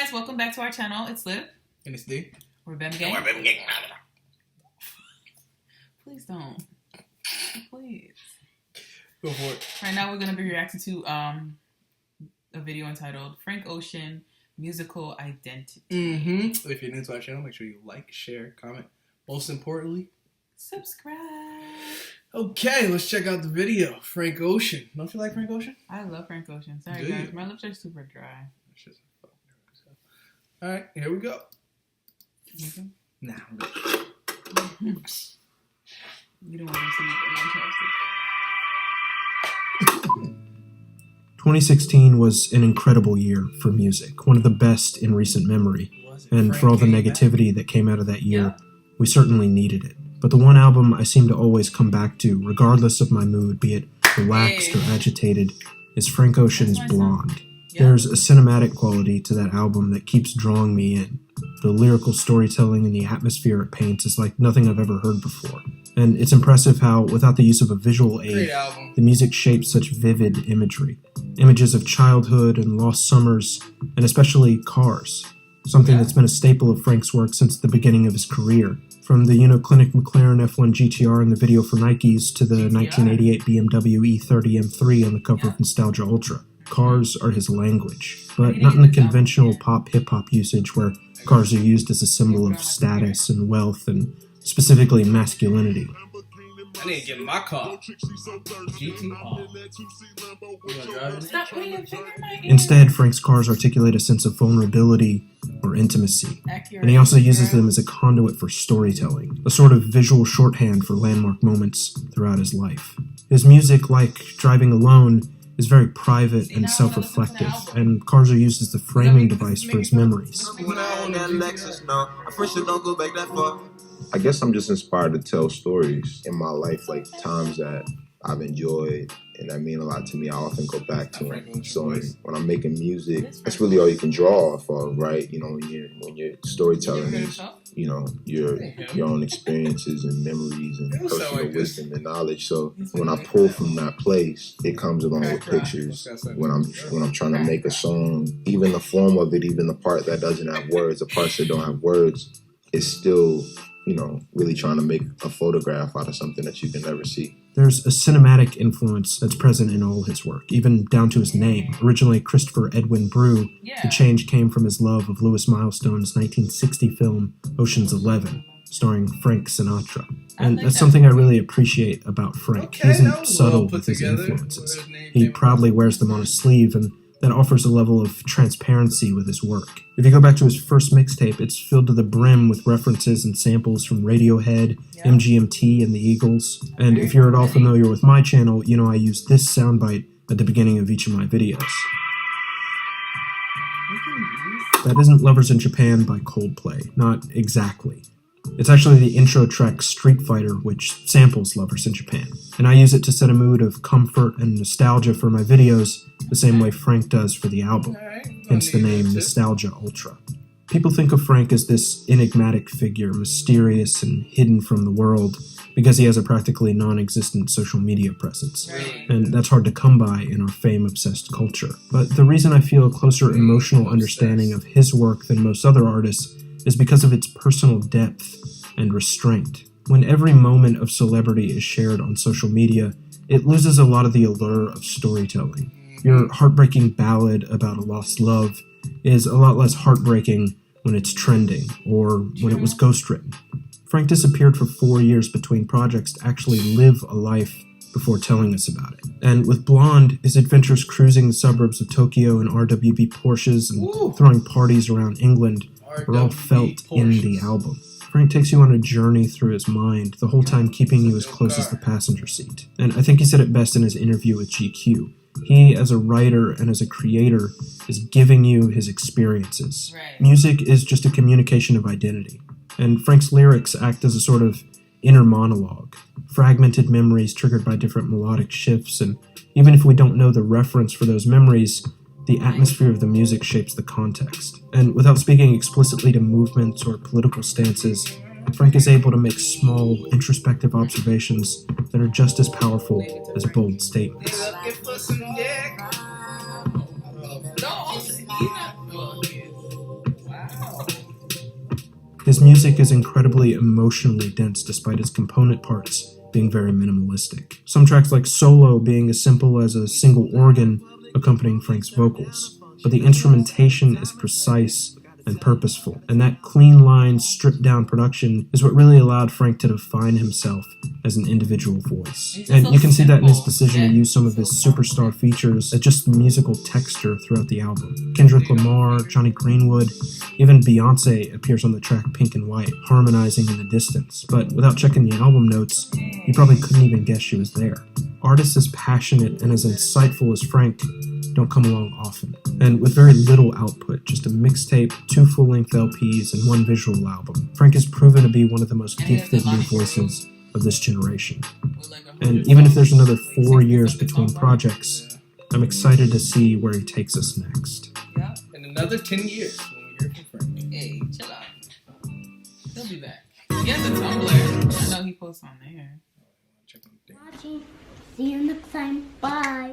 guys, welcome back to our channel. It's Liv. And it's D. We're Bem Gang. Please don't. Please. Go for it. Right now we're going to be reacting to a video entitled Frank Ocean Musical Identity. If you're new to our channel, make sure you like, share, comment. Most importantly, subscribe. Okay, let's check out the video. Frank Ocean. Don't you like Frank Ocean? I love Frank Ocean. Sorry, Do guys. you? My lips are super dry. Alright, here we go. Okay. Nah, I'm good. You don't want to see it. 2016 was an incredible year for music, one of the best in recent memory. And for all the negativity that came out of that year, we certainly needed it. But the one album I seem to always come back to, regardless of my mood, be it relaxed or agitated, is Frank Ocean's Blonde. There's a cinematic quality to that album that keeps drawing me in. The lyrical storytelling and the atmosphere it paints is like nothing I've ever heard before. And it's impressive how, without the use of a visual aid, the music shapes such vivid imagery. Images of childhood and lost summers, and especially cars. Something that's been a staple of Frank's work since the beginning of his career. From the Clinic McLaren F1 GTR in the video for Nikes to the 1988 BMW E30 M3 on the cover of Nostalgia Ultra. Cars are his language, but not in the conventional pop hip-hop usage where cars are used as a symbol of status and wealth and specifically masculinity. I need to get my car. GTR. Stop putting your finger in my ear. Instead, Frank's cars articulate a sense of vulnerability or intimacy, and he also uses them as a conduit for storytelling, a sort of visual shorthand for landmark moments throughout his life. His music, like Driving Alone, is very private and self-reflective, and cars are used as the framing device for his memories. I guess I'm just inspired to tell stories in my life, like times that I've enjoyed and that mean a lot to me. I often go back to them. So when I'm making music, that's really all you can draw off of, right? You know, when you're storytelling is, you know, your own experiences and memories and personal wisdom and knowledge. So when I pull from that place, it comes along with pictures. When I'm trying to make a song, even the form of it, even the part that doesn't have words, the parts that don't have words, it's still, you know, really trying to make a photograph out of something that you can never see. There's a cinematic influence that's present in all his work, even down to his name. Originally Christopher Edwin Brew, the change came from his love of Louis Milestone's 1960 film Ocean's 11, starring Frank Sinatra. And that's something I really appreciate about Frank. He isn't subtle with his influences. He proudly wears them on his sleeve, and that offers a level of transparency with his work. If you go back to his first mixtape, it's filled to the brim with references and samples from Radiohead, MGMT, and the Eagles. And if you're at all familiar with my channel, you know I use this soundbite at the beginning of each of my videos. That isn't Lovers in Japan by Coldplay, not exactly. It's actually the intro track Street Fighter, which samples Lovers in Japan. And I use it to set a mood of comfort and nostalgia for my videos, the same way Frank does for the album, hence the name Nostalgia Ultra. People think of Frank as this enigmatic figure, mysterious and hidden from the world, because he has a practically non-existent social media presence. And that's hard to come by in our fame-obsessed culture. But the reason I feel a closer emotional understanding of his work than most other artists is because of its personal depth and restraint. When every moment of celebrity is shared on social media, it loses a lot of the allure of storytelling. Your heartbreaking ballad about a lost love is a lot less heartbreaking when it's trending, or when it was ghostwritten. Frank disappeared for 4 years between projects to actually live a life before telling us about it. And with Blonde, his adventures cruising the suburbs of Tokyo in RWB Porsches and throwing parties around England are all felt in the album. Frank takes you on a journey through his mind, the whole time keeping you as close as the passenger seat. And I think he said it best in his interview with GQ. He, as a writer and as a creator, is giving you his experiences. Music is just a communication of identity. And Frank's lyrics act as a sort of inner monologue, fragmented memories triggered by different melodic shifts, and even if we don't know the reference for those memories, the atmosphere of the music shapes the context. And without speaking explicitly to movements or political stances, Frank is able to make small, introspective observations that are just as powerful as bold statements. His music is incredibly emotionally dense despite its component parts being very minimalistic. Some tracks like Solo being as simple as a single organ accompanying Frank's vocals, but the instrumentation is precise and purposeful, and that clean-line, stripped-down production is what really allowed Frank to define himself as an individual voice. And you can see that in his decision to use some of his superstar features as just musical texture throughout the album. Kendrick Lamar, Johnny Greenwood, even Beyonce appears on the track Pink and White, harmonizing in the distance, but without checking the album notes, you probably couldn't even guess she was there. Artists as passionate and as insightful as Frank don't come along often. And with very little output, just a mixtape, 2 full-length LPs, and 1 visual album, Frank has proven to be one of the most gifted new voices of this generation. And even if there's another 4 years between projects, I'm excited to see where he takes us next. Yeah, in another 10 years when we hear from Frank. Hey, chill out. He'll be back. He has a Tumblr. I know he posts on there. Check on the thing. Watching. See you next time. Bye.